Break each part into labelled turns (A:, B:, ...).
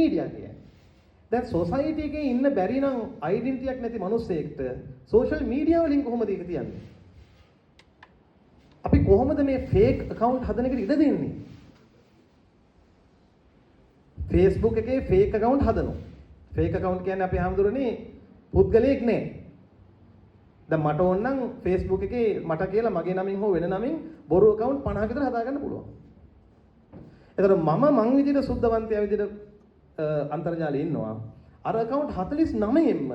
A: Media කියන්නේ. දැන් society එකේ ඉන්න බැරි නම් ඩෙන්ටිටි එකක් නැති මිනිස්සෙක්ට සෝෂල් මීඩියා වලින් කොහොමද ඒක තියන්නේ? අපි කොහොමද මේ ෆේක් account හදන එකට ඉඩ දෙන්නේ? Facebook එකේ ෆේක් account හදනවා. ෆේක් account කියන්නේ අපි හැමදෙරනේ පුද්ගලයෙක් නෑ. දැන් මට ඕන නම් Facebook එකේ මට කියලා මගේ නමින් හෝ වෙන නමින් බොරු account 50 විතර හදාගන්න පුළුවන්. ඒතර මං විදිහට සුද්ධවන්තයා විදිහට අන්තර්ජාලේ ඉන්නවා. අර account 49ෙම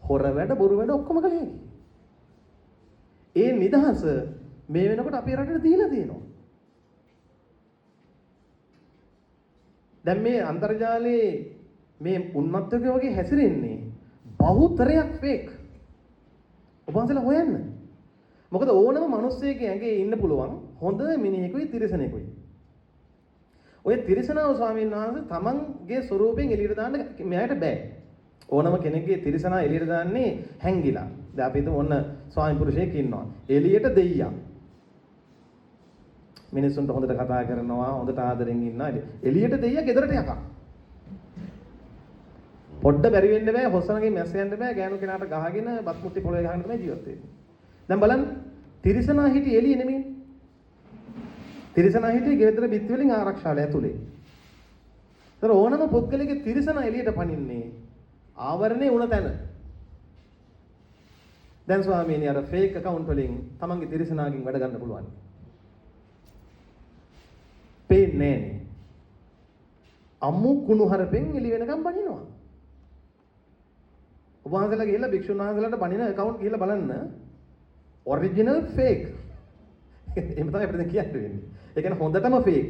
A: හොර වැඩ බොරු වැඩ ඔක්කොම කළේ. ඒ නිදහස මේ වෙනකොට අපේ රටට දීලා තියෙනවා. දැන් මේ අන්තර්ජාලයේ මේ උන්මත්තකයෝ වගේ හැසිරෙන්නේ බහුතරයක් ෆේක්. ඔබ වහන්සේලා හොයන්න. මොකද ඕනම මිනිස්සෙකගේ ඇඟේ ඉන්න පුළුවන් හොඳ මිනිහෙකුයි තිරිසනෙකුයි. ඔය තිරිසනාව ස්වාමීන් වහන්සේ තමන්ගේ ස්වරූපයෙන් එළියට දාන්න මෙයාට බෑ. ඕනම කෙනෙක්ගේ තිරිසනා එළියට දාන්නේ හැංගිලා. දැන් අපි හිතමු ඔන්න ස්වාමි පුරුෂයෙක් ඉන්නවා. එළියට දෙයියා. මිනිස්සුන්ට හොඳට කතා කරනවා, හොඳට ආදරෙන් ඉන්නවා. එළියට දෙයියා ගෙදරට යකා. පොඩ්ඩ බැරි වෙන්න බෑ, හොස්සනගේ මැස්ස යන්න බෑ, ගෑනු කෙනාට ගහගෙන බත් මුට්ටි පොළවේ ගහගෙන තමයි ජීවත් වෙන්නේ. දැන් බලන්න තිරිසනා හිටියේ එළියේ නෙමෙයි. තිරිසනා හිටියේ ගෙදර බිත්ති වලින් ආරක්ෂාල ඇතුලේ. ඒතර ඕනම පුද්ගලෙගේ තිරිසනා එළියට පනින්නේ ආවරණේ උණ තැන. දැන් ස්වාමීනි අර ෆේක් account වලින් තමන්ගේ තිරිසනාගෙන් වැඩ ගන්න පුළුවන්. පේන්නේ නෑනේ. අමු කුණු හරපෙන් එළි වෙනකම් බනිනවා. ඔබ වහන්සේලා ගිහිල්ලා භික්ෂුන් වහන්සේලාට බනින account ගිහිල්ලා බලන්න. Original fake. එහෙම තමයි අපිට කියන්න වෙන්නේ. ඒ කියන්නේ හොඳටම ෆේක්.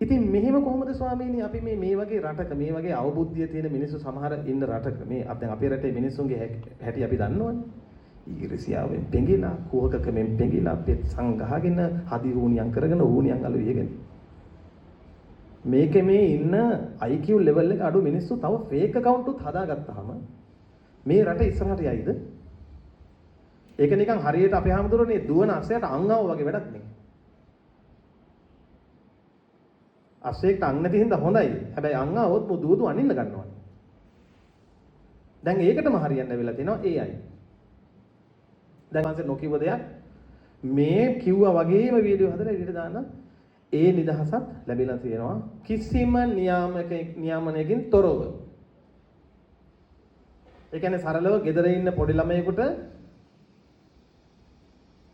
A: ඉතින් මෙහෙම කොහොමද ස්වාමීනි අපි මේ වගේ රටක මේ වගේ අවබුද්ධිය තියෙන මිනිස්සු සමහර ඉන්න රටක මේ දැන් අපේ රටේ මිනිස්සුන්ගේ හැටි අපි දන්නවනේ. ඊර්ෂ්‍යාවෙන් පෙඟිලා, කුහකකමෙන් පෙඟිලා, පෙත් සංගහගෙන, හදි වුණියම් කරගෙන වුණියම් අලු වියගෙන. මේකේ මේ ඉන්න IQ level එක අඩු මිනිස්සු තව fake account උත් හදාගත්තාම මේ රට ඉස්සරහට යයිද? ඒක නිකන් හරියට අපේ හැමදෙරෝනේ දුවන අස්සයට අංගාව වගේ වැඩක් නේ. අස්සෙක්ට අං නැති හින්දා හොඳයි. හැබැයි අංගාවොත් මු දුවදු අනින්න ගන්නවා. දැන් ඒකටම හරියන්න වෙලා තිනවා AI. දැන් මං නොකියව දෙයක් මේ කිව්වා වගේම වීඩියෝ හදලා එළියට දාන්න ඒ නිදහසත් ලැබිලා තියෙනවා කිසිම නියාමනයකින් තොරව. ඒ කියන්නේ සරලව ගෙදර ඉන්න පොඩි ළමයෙකුට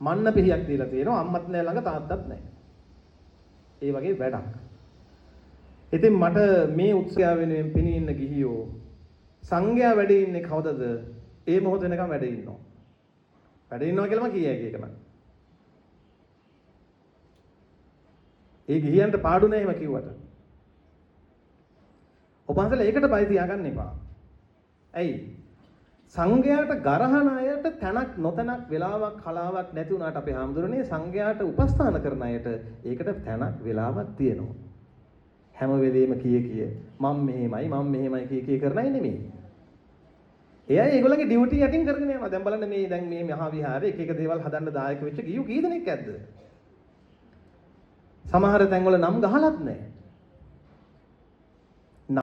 A: මන්න පිහියක් දීලා තියෙනවා අම්මත් නෑ ළඟ තාත්තත් නෑ. ඒ වගේ වැඩක්. ඉතින් මට මේ උත්සවය වෙනුවෙන් පිණි ඉන්න ගිහියෝ සංඝයා වැඩ ඉන්නේ කවදද? ඒ මොහොත වෙනකම් වැඩ ඉන්නවා. වැඩ ඉන්නවා කියලාම කියයි ඒකම. ඒ ගිහියන්ට පාඩු නෑ එහෙම කිව්වට. ඔබ අන්සලා ඒකට බය තියාගන්න එපා. ඇයි? සංඝයාට ගරහන අයට තැනක් නොතැනක් වෙලාවක් කලාවක් නැති වුණාට අපේ හාමුදුරනේ සංඝයාට උපස්ථාන කරන අයට ඒකට තැනක් වෙලාවක් තියෙනවා. හැම වෙලෙම කිය මම මෙහෙමයි කිය කරනයි නෙමෙයි. එයා ඒගොල්ලන්ගේ ඩියුටි යටින් කරගෙන යනවා. දැන් බලන්න මේ මහා විහාරේ එක දේවල් හදන්න දායක වෙච්ච ගියු කී දෙනෙක් ඇද්ද? සමහර තැන්වල නම් ගහලත් නැහැ.